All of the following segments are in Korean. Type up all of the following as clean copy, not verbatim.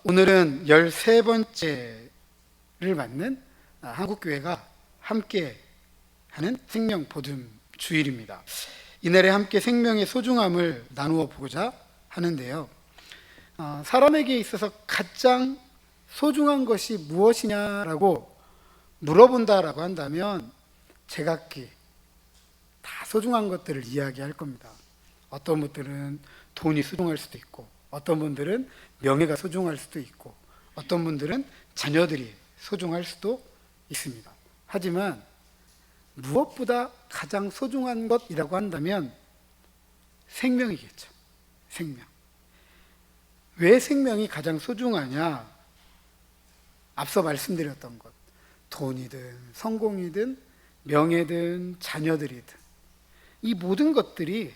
오늘은 13번째를 맞는 한국교회가 함께 하는 생명 보듬 주일입니다. 이날에 함께 생명의 소중함을 나누어 보고자 하는데요. 사람에게 있어서 가장 소중한 것이 무엇이냐라고 물어본다라고 한다면 제각기 다 소중한 것들을 이야기할 겁니다. 어떤 분들은 돈이 소중할 수도 있고, 어떤 분들은 명예가 소중할 수도 있고, 어떤 분들은 자녀들이 소중할 수도 있습니다. 하지만 무엇보다 가장 소중한 것이라고 한다면 생명이겠죠. 생명. 왜 생명이 가장 소중하냐? 앞서 말씀드렸던 것, 돈이든 성공이든 명예든 자녀들이든 이 모든 것들이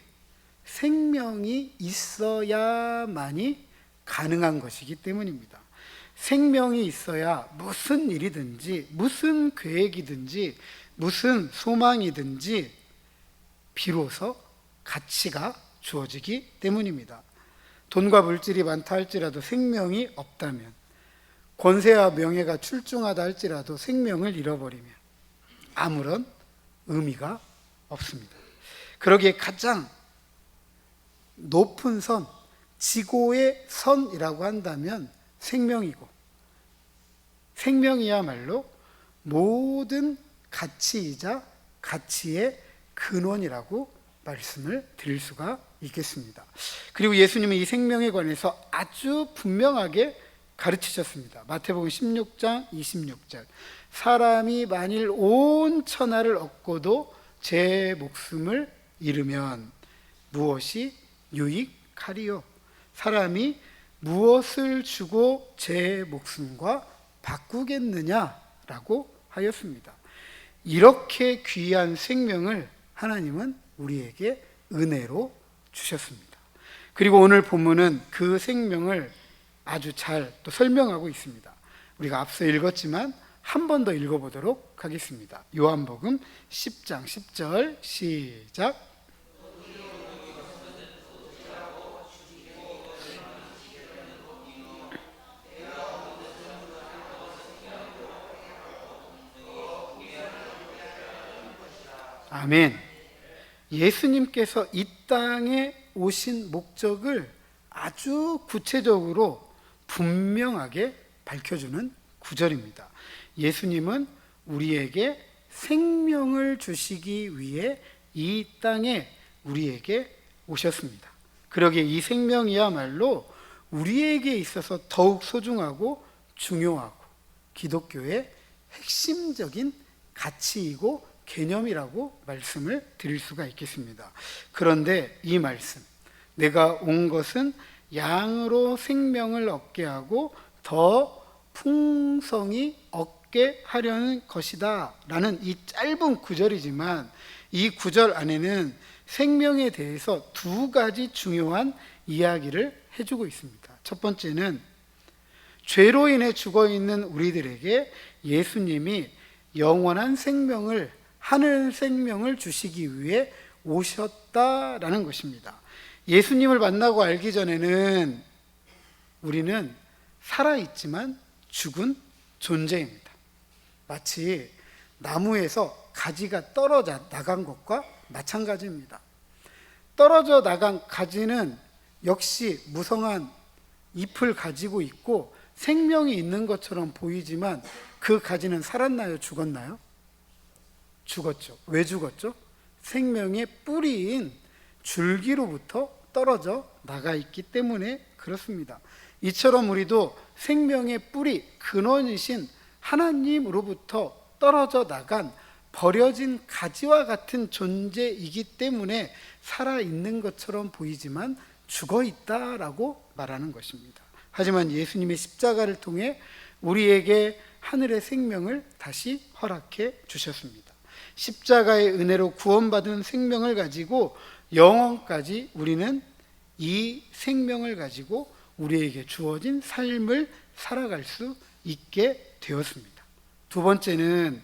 생명이 있어야만이 가능한 것이기 때문입니다. 생명이 있어야 무슨 일이든지, 무슨 계획이든지, 무슨 소망이든지 비로소 가치가 주어지기 때문입니다. 돈과 물질이 많다 할지라도 생명이 없다면, 권세와 명예가 출중하다 할지라도 생명을 잃어버리면 아무런 의미가 없습니다. 그러기에 가장 높은 선, 지고의 선이라고 한다면 생명이고, 생명이야말로 모든 가치이자 가치의 근원이라고 말씀을 드릴 수가 있겠습니다. 그리고 예수님은 이 생명에 관해서 아주 분명하게 가르치셨습니다. 마태복음 16장 26절, 사람이 만일 온 천하를 얻고도 제 목숨을 잃으면 무엇이 유익하리요? 사람이 무엇을 주고 제 목숨과 바꾸겠느냐라고 하였습니다. 이렇게 귀한 생명을 하나님은 우리에게 은혜로 주셨습니다. 그리고 오늘 본문은 그 생명을 아주 잘 또 설명하고 있습니다. 우리가 앞서 읽었지만 한 번 더 읽어보도록 하겠습니다. 요한복음 10장 10절 시작. 아멘. 예수님께서 이 땅에 오신 목적을 아주 구체적으로 분명하게 밝혀주는 구절입니다. 예수님은 우리에게 생명을 주시기 위해 이 땅에 우리에게 오셨습니다. 그러기에 이 생명이야말로 우리에게 있어서 더욱 소중하고 중요하고 기독교의 핵심적인 가치이고 개념이라고 말씀을 드릴 수가 있겠습니다. 그런데 이 말씀, 내가 온 것은 양으로 생명을 얻게 하고 더 풍성히 얻게 하려는 것이다 라는 이 짧은 구절이지만 이 구절 안에는 생명에 대해서 두 가지 중요한 이야기를 해주고 있습니다. 첫 번째는 죄로 인해 죽어있는 우리들에게 예수님이 영원한 생명을, 하늘 생명을 주시기 위해 오셨다라는 것입니다. 예수님을 만나고 알기 전에는 우리는 살아있지만 죽은 존재입니다. 마치 나무에서 가지가 떨어져 나간 것과 마찬가지입니다. 떨어져 나간 가지는 역시 무성한 잎을 가지고 있고 생명이 있는 것처럼 보이지만 그 가지는 살았나요? 죽었나요? 죽었죠. 왜 죽었죠? 생명의 뿌리인 줄기로부터 떨어져 나가 있기 때문에 그렇습니다. 이처럼 우리도 생명의 뿌리, 근원이신 하나님으로부터 떨어져 나간 버려진 가지와 같은 존재이기 때문에 살아있는 것처럼 보이지만 죽어있다라고 말하는 것입니다. 하지만 예수님의 십자가를 통해 우리에게 하늘의 생명을 다시 허락해 주셨습니다. 십자가의 은혜로 구원받은 생명을 가지고 영원까지 우리는 이 생명을 가지고 우리에게 주어진 삶을 살아갈 수 있게 되었습니다. 두 번째는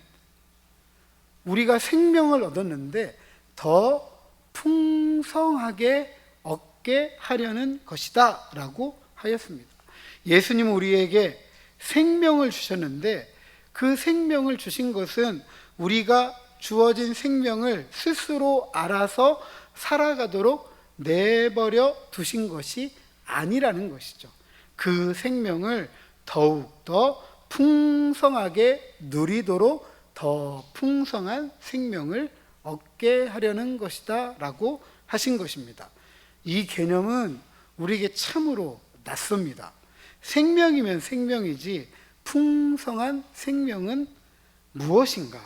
우리가 생명을 얻었는데 더 풍성하게 얻게 하려는 것이다 라고 하였습니다. 예수님은 우리에게 생명을 주셨는데 그 생명을 주신 것은 우리가 주어진 생명을 스스로 알아서 살아가도록 내버려 두신 것이 아니라는 것이죠. 그 생명을 더욱더 풍성하게 누리도록 더 풍성한 생명을 얻게 하려는 것이다 라고 하신 것입니다. 이 개념은 우리에게 참으로 낯섭니다. 생명이면 생명이지 풍성한 생명은 무엇인가?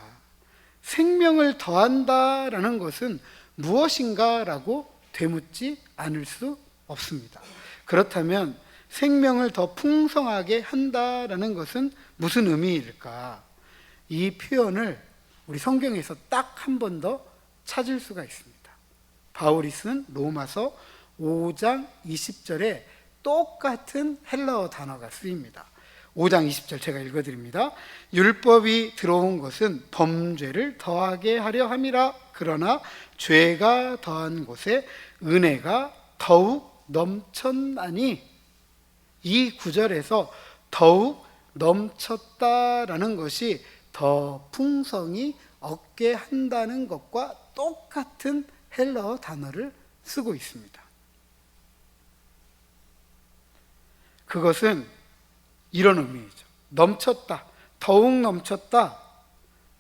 생명을 더한다라는 것은 무엇인가라고 되묻지 않을 수 없습니다. 그렇다면 생명을 더 풍성하게 한다라는 것은 무슨 의미일까? 이 표현을 우리 성경에서 딱 한 번 더 찾을 수가 있습니다. 바울이 쓴 로마서 5장 20절에 똑같은 헬라어 단어가 쓰입니다. 5장 20절 제가 읽어드립니다. 율법이 들어온 것은 범죄를 더하게 하려 함이라. 그러나 죄가 더한 곳에 은혜가 더욱 넘쳤나니. 이 구절에서 더욱 넘쳤다라는 것이 더 풍성히 얻게 한다는 것과 똑같은 헬라어 단어를 쓰고 있습니다. 그것은 이런 의미이죠. 넘쳤다, 더욱 넘쳤다,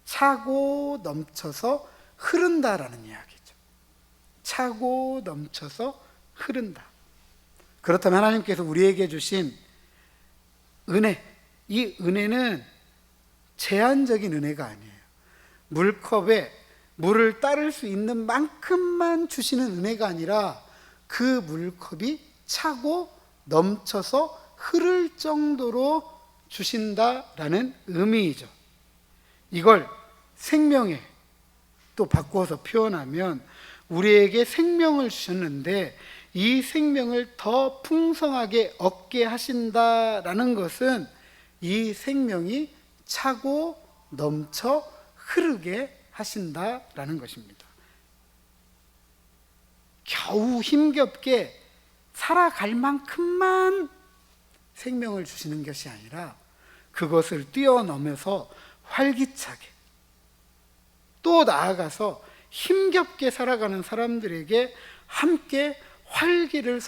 차고 넘쳐서 흐른다라는 이야기죠. 차고 넘쳐서 흐른다. 그렇다면 하나님께서 우리에게 주신 은혜, 이 은혜는 제한적인 은혜가 아니에요. 물컵에 물을 따를 수 있는 만큼만 주시는 은혜가 아니라 그 물컵이 차고 넘쳐서 흐를 정도로 주신다라는 의미이죠. 이걸 생명에 또 바꾸어서 표현하면 우리에게 생명을 주셨는데 이 생명을 더 풍성하게 얻게 하신다라는 것은 이 생명이 차고 넘쳐 흐르게 하신다라는 것입니다. 겨우 힘겹게 살아갈 만큼만 생명을 주시는 것이 아니라 그것을 뛰어넘어서 활기차게 또 나아가서 힘겹게 살아가는 사람들에게 함께 활기를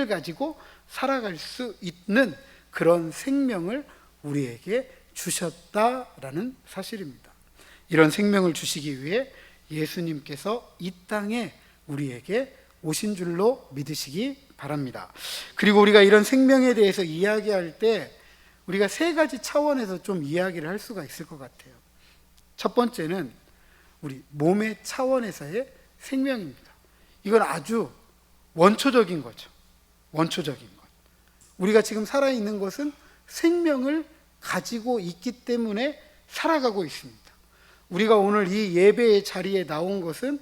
가지고 살아갈 수 있는 그런 생명을 우리에게 주셨다라는 사실입니다. 이런 생명을 주시기 위해 예수님께서 이 땅에 우리에게 오신 줄로 믿으시기 바랍니다. 그리고 우리가 이런 생명에 대해서 이야기할 때 우리가 세 가지 차원에서 좀 이야기를 할 수가 있을 것 같아요. 첫 번째는 우리 몸의 차원에서의 생명입니다. 이건 아주 원초적인 거죠. 원초적인 것. 우리가 지금 살아있는 것은 생명을 가지고 있기 때문에 살아가고 있습니다. 우리가 오늘 이 예배의 자리에 나온 것은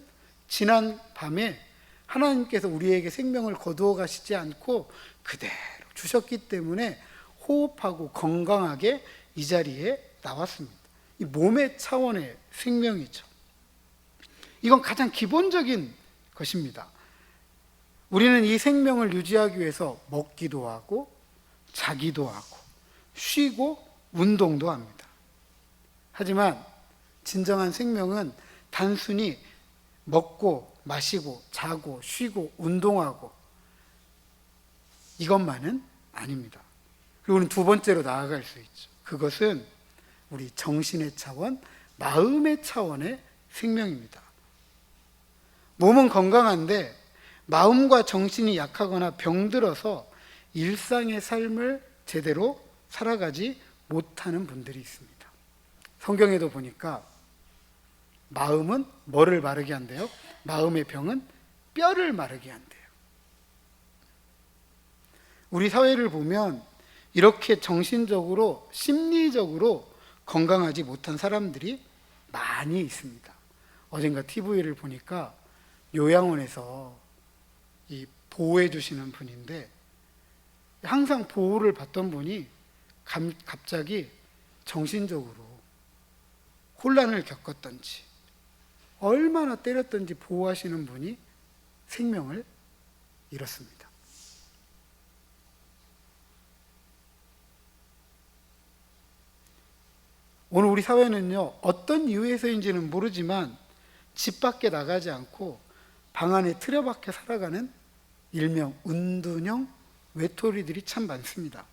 지난 밤에 하나님께서 우리에게 생명을 거두어 가시지 않고 그대로 주셨기 때문에 호흡하고 건강하게 이 자리에 나왔습니다. 이 몸의 차원의 생명이죠. 이건 가장 기본적인 것입니다. 우리는 이 생명을 유지하기 위해서 먹기도 하고 자기도 하고 쉬고 운동도 합니다. 하지만 진정한 생명은 단순히 먹고 마시고 자고 쉬고 운동하고 이것만은 아닙니다. 그리고 우리는 두 번째로 나아갈 수 있죠. 그것은 우리 정신의 차원, 마음의 차원의 생명입니다. 몸은 건강한데 마음과 정신이 약하거나 병들어서 일상의 삶을 제대로 살아가지 못하는 분들이 있습니다. 성경에도 보니까 마음은 뭐를 마르게 한대요? 마음의 병은 뼈를 마르게 한대요. 우리 사회를 보면 이렇게 정신적으로, 심리적으로 건강하지 못한 사람들이 많이 있습니다. 어젠가 TV를 보니까 요양원에서 이 보호해 주시는 분인데 항상 보호를 받던 분이 갑자기 정신적으로 혼란을 겪었던지 얼마나 때렸던지 보호하시는 분이 생명을 잃었습니다. 오늘 우리 사회는요, 어떤 이유에서인지는 모르지만 집 밖에 나가지 않고 방 안에 틀어박혀 살아가는 일명 은둔형 외톨이들이 참 많습니다.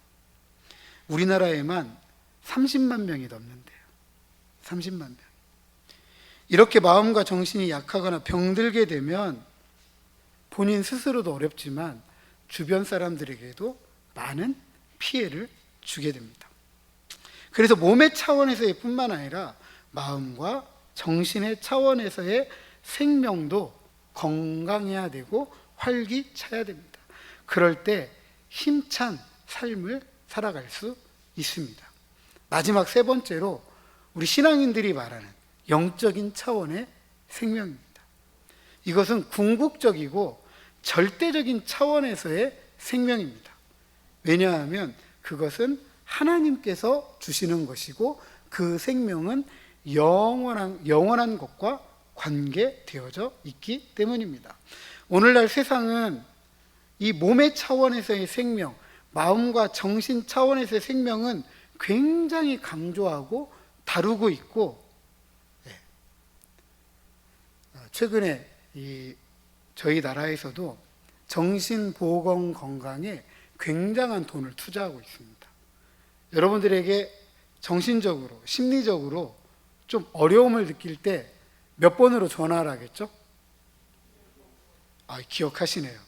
우리나라에만 30만 명이 넘는데요. 30만 명. 이렇게 마음과 정신이 약하거나 병들게 되면 본인 스스로도 어렵지만 주변 사람들에게도 많은 피해를 주게 됩니다. 그래서 몸의 차원에서의 뿐만 아니라 마음과 정신의 차원에서의 생명도 건강해야 되고 활기차야 됩니다. 그럴 때 힘찬 삶을 살아갈 수 있습니다. 마지막 세 번째로 우리 신앙인들이 말하는 영적인 차원의 생명입니다. 이것은 궁극적이고 절대적인 차원에서의 생명입니다. 왜냐하면 그것은 하나님께서 주시는 것이고 그 생명은 영원한 것과 관계되어져 있기 때문입니다. 오늘날 세상은 이 몸의 차원에서의 생명, 마음과 정신 차원에서의 생명은 굉장히 강조하고 다루고 있고, 최근에 저희 나라에서도 정신보건 건강에 굉장한 돈을 투자하고 있습니다. 여러분들에게 정신적으로, 심리적으로 좀 어려움을 느낄 때 몇 번으로 전화를 하겠죠? 기억하시네요.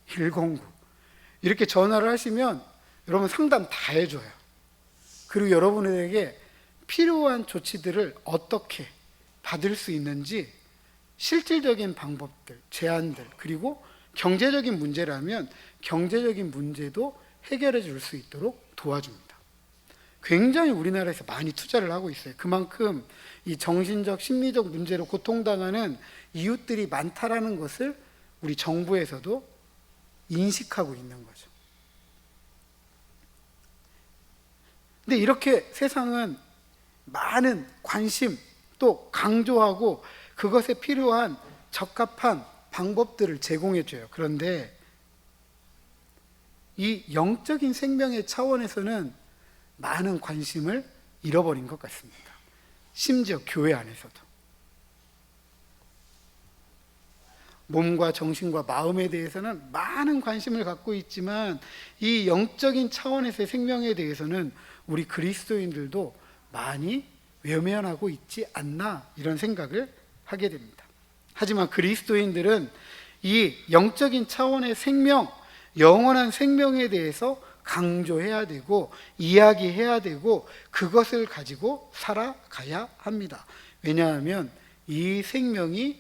109. 이렇게 전화를 하시면 여러분 상담 다 해줘요. 그리고 여러분에게 필요한 조치들을 어떻게 받을 수 있는지 실질적인 방법들, 제안들, 그리고 경제적인 문제라면 경제적인 문제도 해결해 줄 수 있도록 도와줍니다. 굉장히 우리나라에서 많이 투자를 하고 있어요. 그만큼 이 정신적, 심리적 문제로 고통당하는 이웃들이 많다라는 것을 우리 정부에서도 인식하고 있는 거죠. 근데 이렇게 세상은 많은 관심 또 강조하고 그것에 필요한 적합한 방법들을 제공해줘요. 그런데 이 영적인 생명의 차원에서는 많은 관심을 잃어버린 것 같습니다. 심지어 교회 안에서도. 몸과 정신과 마음에 대해서는 많은 관심을 갖고 있지만 이 영적인 차원에서의 생명에 대해서는 우리 그리스도인들도 많이 외면하고 있지 않나 이런 생각을 하게 됩니다. 하지만 그리스도인들은 이 영적인 차원의 생명, 영원한 생명에 대해서 강조해야 되고 이야기해야 되고 그것을 가지고 살아가야 합니다. 왜냐하면 이 생명이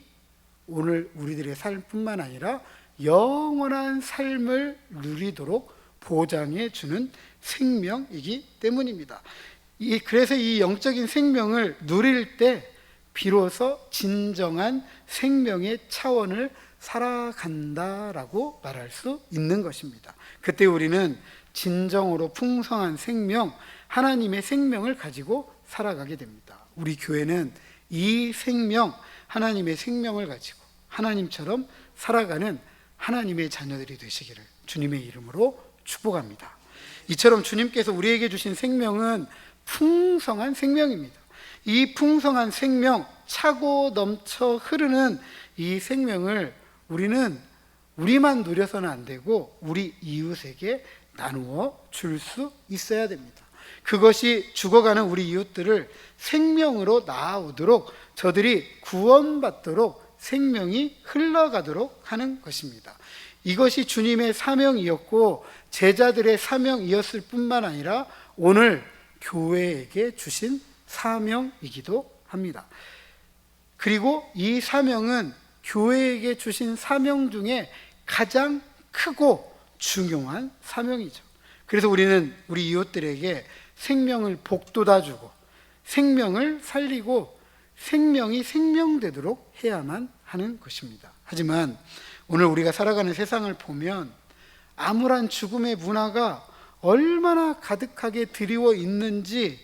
오늘 우리들의 삶뿐만 아니라 영원한 삶을 누리도록 보장해 주는 생명이기 때문입니다. 그래서 이 영적인 생명을 누릴 때 비로소 진정한 생명의 차원을 살아간다라고 말할 수 있는 것입니다. 그때 우리는 진정으로 풍성한 생명, 하나님의 생명을 가지고 살아가게 됩니다. 우리 교회는 이 생명, 하나님의 생명을 가지고 하나님처럼 살아가는 하나님의 자녀들이 되시기를 주님의 이름으로 축복합니다. 이처럼 주님께서 우리에게 주신 생명은 풍성한 생명입니다. 이 풍성한 생명, 차고 넘쳐 흐르는 이 생명을 우리는 우리만 누려서는 안 되고 우리 이웃에게 나누어 줄 수 있어야 됩니다. 그것이 죽어가는 우리 이웃들을 생명으로 나아오도록 저들이 구원받도록 생명이 흘러가도록 하는 것입니다. 이것이 주님의 사명이었고 제자들의 사명이었을 뿐만 아니라 오늘 교회에게 주신 사명이기도 합니다. 그리고 이 사명은 교회에게 주신 사명 중에 가장 크고 중요한 사명이죠. 그래서 우리는 우리 이웃들에게 생명을 복돋아주고 생명을 살리고 생명이 생명되도록 해야만 하는 것입니다. 하지만 오늘 우리가 살아가는 세상을 보면 암울한 죽음의 문화가 얼마나 가득하게 드리워 있는지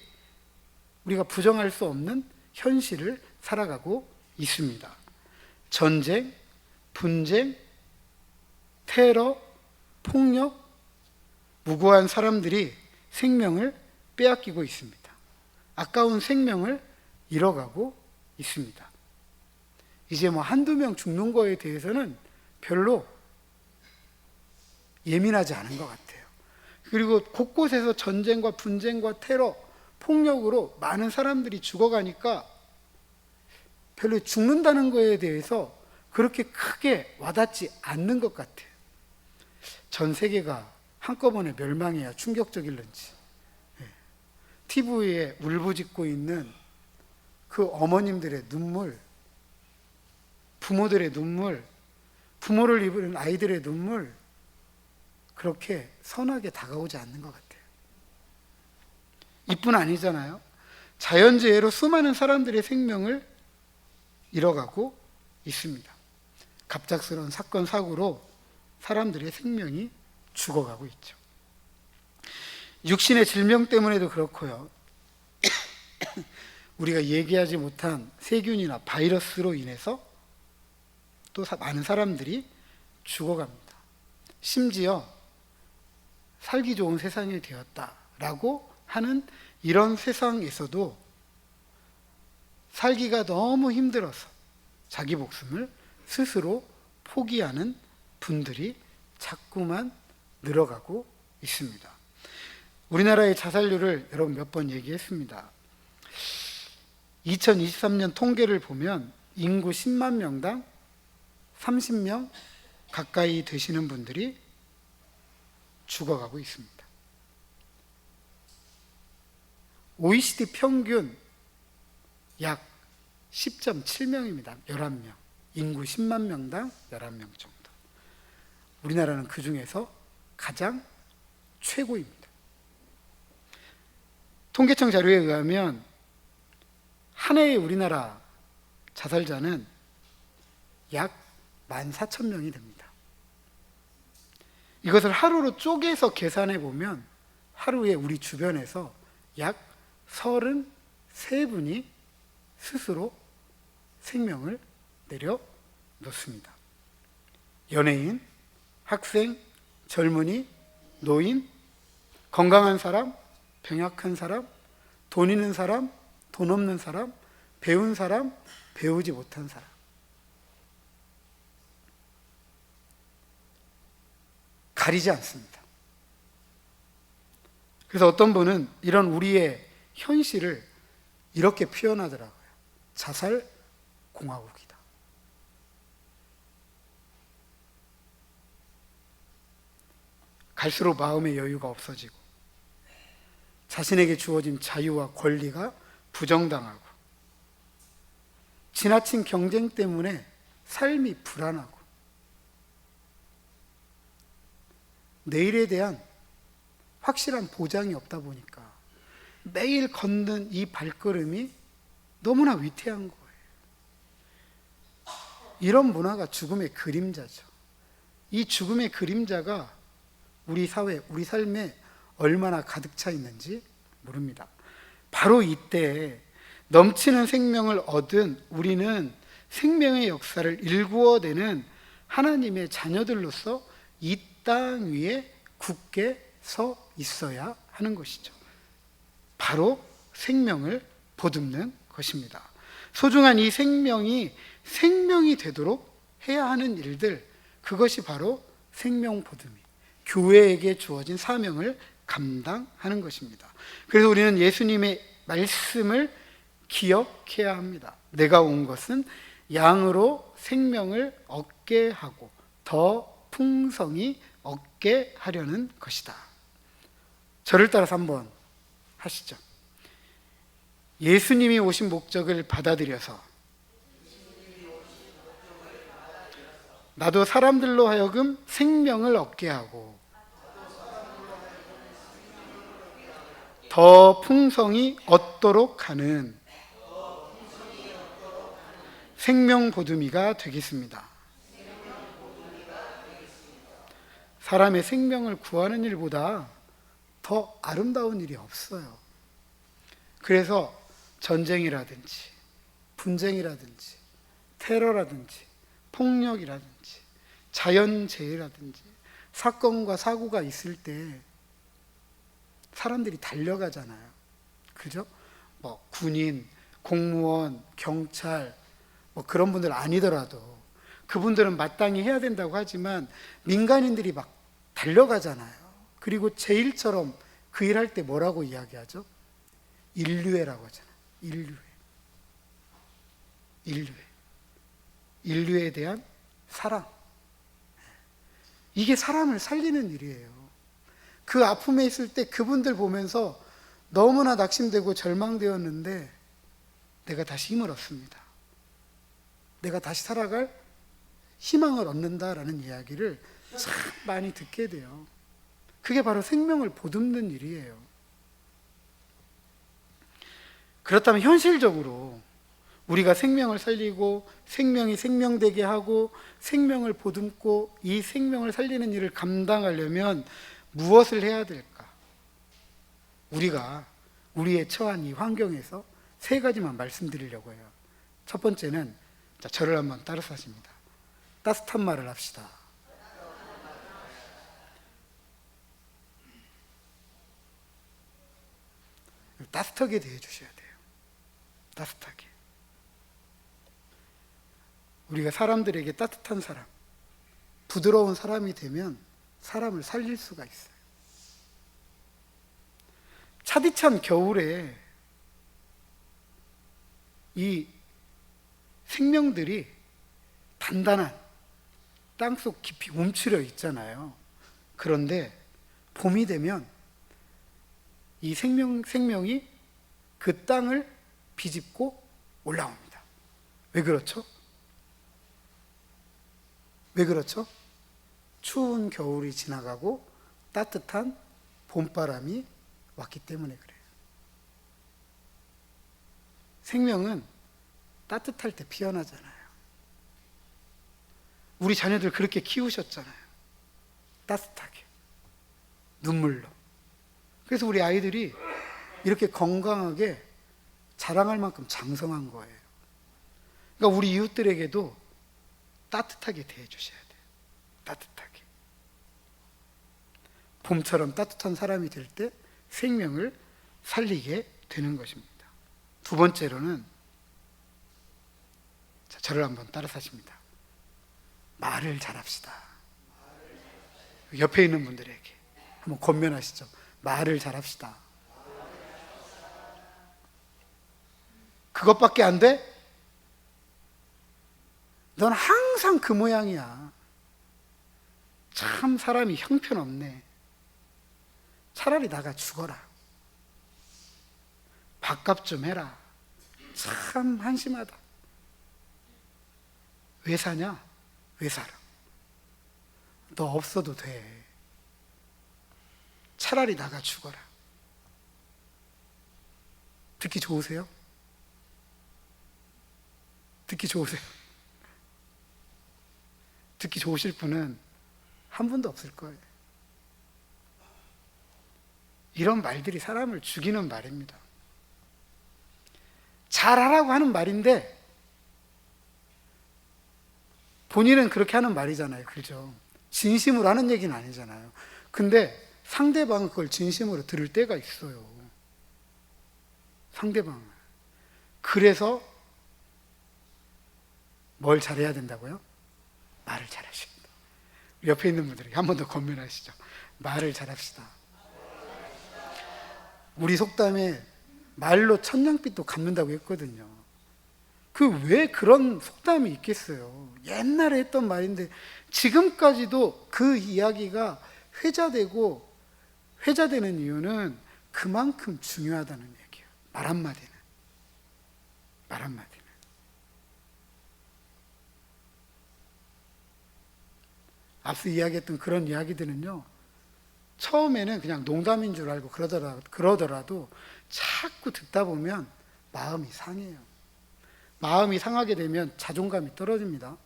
우리가 부정할 수 없는 현실을 살아가고 있습니다. 전쟁, 분쟁, 테러, 폭력, 무고한 사람들이 생명을 빼앗기고 있습니다. 아까운 생명을 잃어가고 있습니다. 이제 뭐 한두 명 죽는 거에 대해서는 별로 예민하지 않은 것 같아요. 그리고 곳곳에서 전쟁과 분쟁과 테러, 폭력으로 많은 사람들이 죽어가니까 별로 죽는다는 거에 대해서 그렇게 크게 와닿지 않는 것 같아요. 전 세계가 한꺼번에 멸망해야 충격적일런지, TV에 울부짖고 있는 그 어머님들의 눈물, 부모들의 눈물, 부모를 입은 아이들의 눈물, 그렇게 선하게 다가오지 않는 것 같아요. 이뿐 아니잖아요. 자연재해로 수많은 사람들의 생명을 잃어가고 있습니다. 갑작스러운 사건, 사고로 사람들의 생명이 죽어가고 있죠. 육신의 질병 때문에도 그렇고요. 우리가 얘기하지 못한 세균이나 바이러스로 인해서 또 많은 사람들이 죽어갑니다. 심지어 살기 좋은 세상이 되었다라고 하는 이런 세상에서도 살기가 너무 힘들어서 자기 목숨을 스스로 포기하는 분들이 자꾸만 늘어가고 있습니다. 우리나라의 자살률을 여러분 몇 번 얘기했습니다. 2023년 통계를 보면 인구 10만 명당 30명 가까이 되시는 분들이 죽어가고 있습니다. OECD 평균 약 10.7명입니다. 11명. 인구 10만 명당 11명 정도. 우리나라는 그 중에서 가장 최고입니다. 통계청 자료에 의하면 한 해의 우리나라 자살자는 약 14,000명이 됩니다. 이것을 하루로 쪼개서 계산해 보면 하루에 우리 주변에서 약 33분이 스스로 생명을 내려놓습니다. 연예인, 학생, 젊은이, 노인, 건강한 사람, 병약한 사람, 돈 있는 사람, 돈 없는 사람, 배운 사람, 배우지 못한 사람. 가리지 않습니다. 그래서 어떤 분은 이런 우리의 현실을 이렇게 표현하더라고요. 자살 공화국이다. 갈수록 마음의 여유가 없어지고 자신에게 주어진 자유와 권리가 부정당하고 지나친 경쟁 때문에 삶이 불안하고 내일에 대한 확실한 보장이 없다 보니까 매일 걷는 이 발걸음이 너무나 위태한 거예요. 이런 문화가 죽음의 그림자죠. 이 죽음의 그림자가 우리 사회, 우리 삶에 얼마나 가득 차 있는지 모릅니다. 바로 이때 넘치는 생명을 얻은 우리는 생명의 역사를 일구어내는 하나님의 자녀들로서 이 땅 위에 굳게 서 있어야 하는 것이죠. 바로 생명을 보듬는 것입니다. 소중한 이 생명이 생명이 되도록 해야 하는 일들, 그것이 바로 생명 보듬이, 교회에게 주어진 사명을 감당하는 것입니다. 그래서 우리는 예수님의 말씀을 기억해야 합니다. 내가 온 것은 양으로 생명을 얻게 하고 더 풍성히 얻게 하려는 것이다. 저를 따라서 한번 하시죠. 예수님이 오신 목적을 받아들여서 나도 사람들로 하여금 생명을 얻게 하고 더 풍성히 얻도록 하는 생명 보듬이가 되겠습니다. 사람의 생명을 구하는 일보다 더 아름다운 일이 없어요. 그래서 전쟁이라든지 분쟁이라든지 테러라든지 폭력이라든지 자연재해라든지 사건과 사고가 있을 때 사람들이 달려가잖아요. 그죠? 뭐 군인, 공무원, 경찰 뭐 그런 분들 아니더라도 그분들은 마땅히 해야 된다고 하지만 민간인들이 막 달려가잖아요. 그리고 제일처럼 그 일할 때 뭐라고 이야기하죠? 인류애라고 하잖아요. 인류애. 인류애. 인류에 대한 사랑. 이게 사람을 살리는 일이에요. 그 아픔에 있을 때 그분들 보면서 너무나 낙심되고 절망되었는데 내가 다시 힘을 얻습니다. 내가 다시 살아갈 희망을 얻는다라는 이야기를 참 많이 듣게 돼요. 그게 바로 생명을 보듬는 일이에요. 그렇다면 현실적으로 우리가 생명을 살리고 생명이 생명되게 하고 생명을 보듬고 이 생명을 살리는 일을 감당하려면 무엇을 해야 될까? 우리가 우리의 처한 이 환경에서 세 가지만 말씀드리려고 해요. 첫 번째는 저를 한번 따라서 하십니다. 따뜻한 말을 합시다. 따뜻하게 대해 주셔야 돼요. 따뜻하게. 우리가 사람들에게 따뜻한 사람, 부드러운 사람이 되면 사람을 살릴 수가 있어요. 차디찬 겨울에 이 생명들이 단단한 땅속 깊이 움츠려 있잖아요. 그런데 봄이 되면 이 생명이 그 땅을 비집고 올라옵니다. 왜 그렇죠? 왜 그렇죠? 추운 겨울이 지나가고 따뜻한 봄바람이 왔기 때문에 그래요. 생명은 따뜻할 때 피어나잖아요. 우리 자녀들 그렇게 키우셨잖아요. 따뜻하게. 눈물로. 그래서 우리 아이들이 이렇게 건강하게 자랑할 만큼 장성한 거예요. 그러니까 우리 이웃들에게도 따뜻하게 대해주셔야 돼요. 따뜻하게. 봄처럼 따뜻한 사람이 될 때 생명을 살리게 되는 것입니다. 두 번째로는 저를 한번 따라서 하십니다. 말을 잘합시다. 옆에 있는 분들에게 한번 권면하시죠. 말을 잘합시다. 그것밖에 안 돼? 넌 항상 그 모양이야. 참 사람이 형편없네. 차라리 나가 죽어라. 밥값 좀 해라. 참 한심하다. 왜 사냐? 왜 살아? 너 없어도 돼. 차라리 나가 죽어라. 듣기 좋으세요? 듣기 좋으세요? 듣기 좋으실 분은 한 분도 없을 거예요. 이런 말들이 사람을 죽이는 말입니다. 잘하라고 하는 말인데 본인은 그렇게 하는 말이잖아요. 그죠? 진심으로 하는 얘기는 아니잖아요. 근데 상대방은 그걸 진심으로 들을 때가 있어요. 상대방은. 그래서 뭘 잘해야 된다고요? 말을 잘하십니다. 옆에 있는 분들에게 한 번 더 권면하시죠. 말을 잘합시다. 우리 속담에 말로 천냥빚도 갚는다고 했거든요. 그 왜 그런 속담이 있겠어요? 옛날에 했던 말인데 지금까지도 그 이야기가 회자되는 이유는 그만큼 중요하다는 얘기예요. 말 한마디는. 말 한마디는. 앞서 이야기했던 그런 이야기들은요, 처음에는 그냥 농담인 줄 알고 그러더라도 자꾸 듣다 보면 마음이 상해요. 마음이 상하게 되면 자존감이 떨어집니다.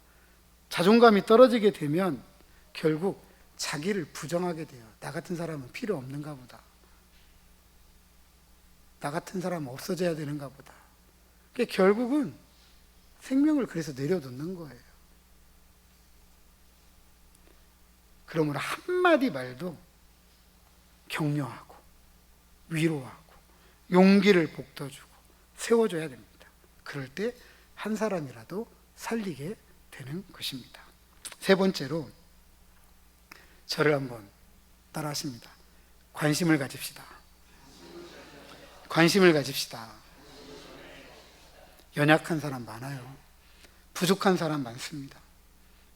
자존감이 떨어지게 되면 결국 자기를 부정하게 돼요. 나 같은 사람은 필요 없는가 보다. 나 같은 사람은 없어져야 되는가 보다. 그게 결국은 생명을 그래서 내려놓는 거예요. 그러므로 한마디 말도 격려하고 위로하고 용기를 북돋주고 세워줘야 됩니다. 그럴 때 한 사람이라도 살리게 되는 것입니다. 세 번째로 저를 한번 따라 하십니다. 관심을 가집시다. 관심을 가집시다. 연약한 사람 많아요. 부족한 사람 많습니다.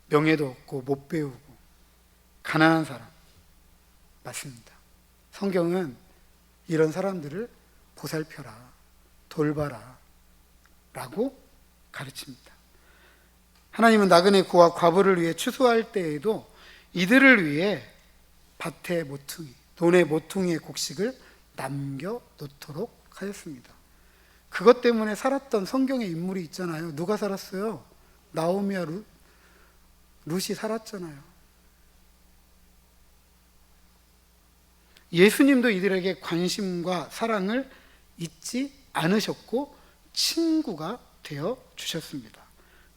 명예도 없고 못 배우고 가난한 사람 맞습니다. 성경은 이런 사람들을 보살펴라, 돌봐라 라고 가르칩니다. 하나님은 나그네 고와 과부를 위해 추수할 때에도 이들을 위해 밭의 모퉁이, 돈의 모퉁이의 곡식을 남겨놓도록 하였습니다. 그것 때문에 살았던 성경의 인물이 있잖아요. 누가 살았어요? 나오미와 룻이 살았잖아요. 예수님도 이들에게 관심과 사랑을 잊지 않으셨고 친구가 되어 주셨습니다.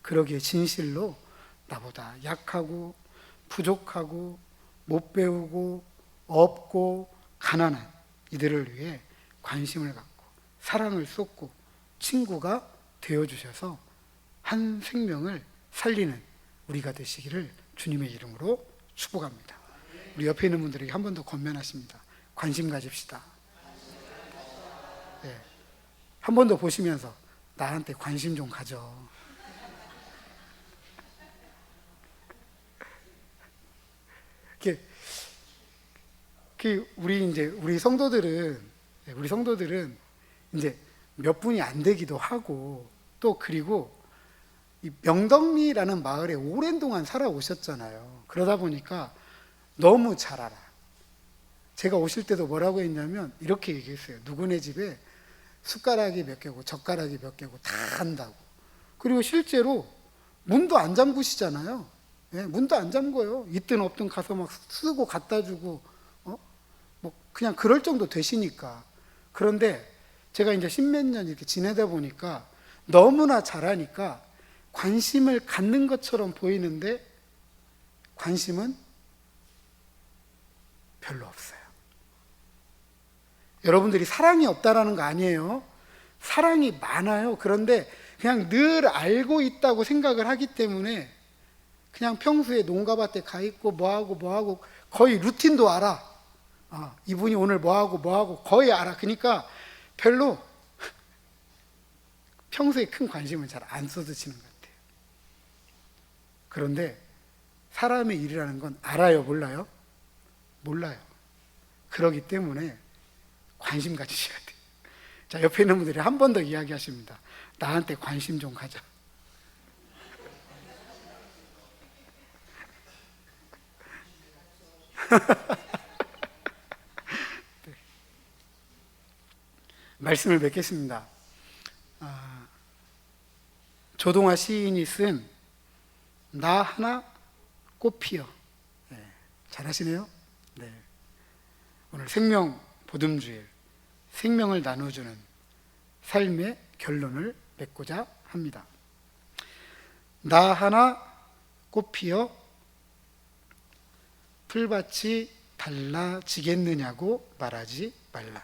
그러기에 진실로 나보다 약하고 부족하고 못 배우고 없고 가난한 이들을 위해 관심을 갖고 사랑을 쏟고 친구가 되어 주셔서 한 생명을 살리는 우리가 되시기를 주님의 이름으로 축복합니다. 우리 옆에 있는 분들에게 한 번 더 권면하십니다. 관심 가집시다. 네. 한 번 더 보시면서 나한테 관심 좀 가져. 우리 성도들은 이제 몇 분이 안 되기도 하고 또 그리고 이 명덕리라는 마을에 오랜 동안 살아오셨잖아요. 그러다 보니까 너무 잘 알아. 제가 오실 때도 뭐라고 했냐면 이렇게 얘기했어요. 누구네 집에 숟가락이 몇 개고 젓가락이 몇 개고 다 안다고. 그리고 실제로 문도 안 잠그시잖아요. 예, 문도 안 잠궈요. 있든 없든 가서 막 쓰고 갖다 주고 뭐 그냥 그럴 정도 되시니까. 그런데 제가 이제 십몇 년 이렇게 지내다 보니까 너무나 잘하니까 관심을 갖는 것처럼 보이는데 관심은 별로 없어요. 여러분들이 사랑이 없다라는 거 아니에요. 사랑이 많아요. 그런데 그냥 늘 알고 있다고 생각을 하기 때문에 그냥 평소에 농가밭에 가 있고 뭐하고 거의 루틴도 알아. 이분이 오늘 뭐하고 거의 알아. 그러니까 별로 평소에 큰 관심을 잘 안 쏟으시는 것 같아요. 그런데 사람의 일이라는 건 알아요, 몰라요? 몰라요. 그러기 때문에 관심 가지셔야 돼요. 자, 옆에 있는 분들이 한 번 더 이야기하십니다. 나한테 관심 좀 가져. 네. 말씀을 맺겠습니다. 조동아 시인이 쓴 나 하나 꽃피어. 네, 잘하시네요. 네. 오늘 생명 보듬주일, 생명을 나눠주는 삶의 결론을 맺고자 합니다. 나 하나 꽃피어 풀밭이 달라지겠느냐고 말하지 말라.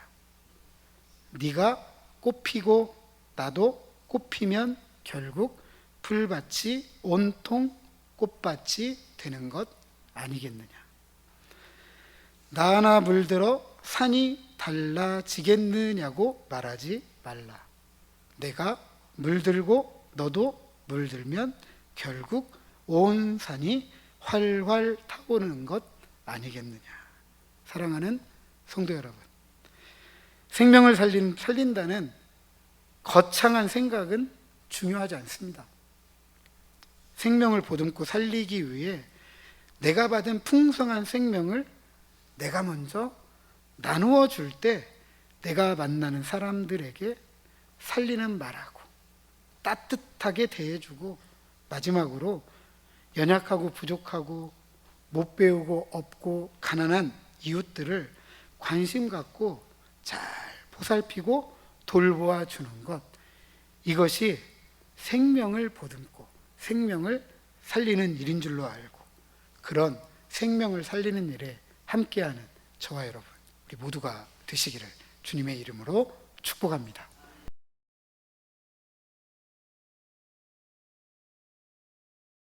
네가 꽃피고 나도 꽃피면 결국 풀밭이 온통 꽃밭이 되는 것 아니겠느냐. 나 하나 물들어 산이 달라지겠느냐고 말하지 말라. 내가 물들고 너도 물들면 결국 온 산이 활활 타오르는 것 아니겠느냐. 사랑하는 성도 여러분, 생명을 살린다는 거창한 생각은 중요하지 않습니다. 생명을 보듬고 살리기 위해 내가 받은 풍성한 생명을 내가 먼저 나누어 줄 때 내가 만나는 사람들에게 살리는 말하고 따뜻하게 대해주고 마지막으로 연약하고 부족하고 못 배우고 없고 가난한 이웃들을 관심 갖고 잘 보살피고 돌보아 주는 것, 이것이 생명을 보듬고 생명을 살리는 일인 줄로 알고 그런 생명을 살리는 일에 함께하는 저와 여러분 우리 모두가 되시기를 주님의 이름으로 축복합니다.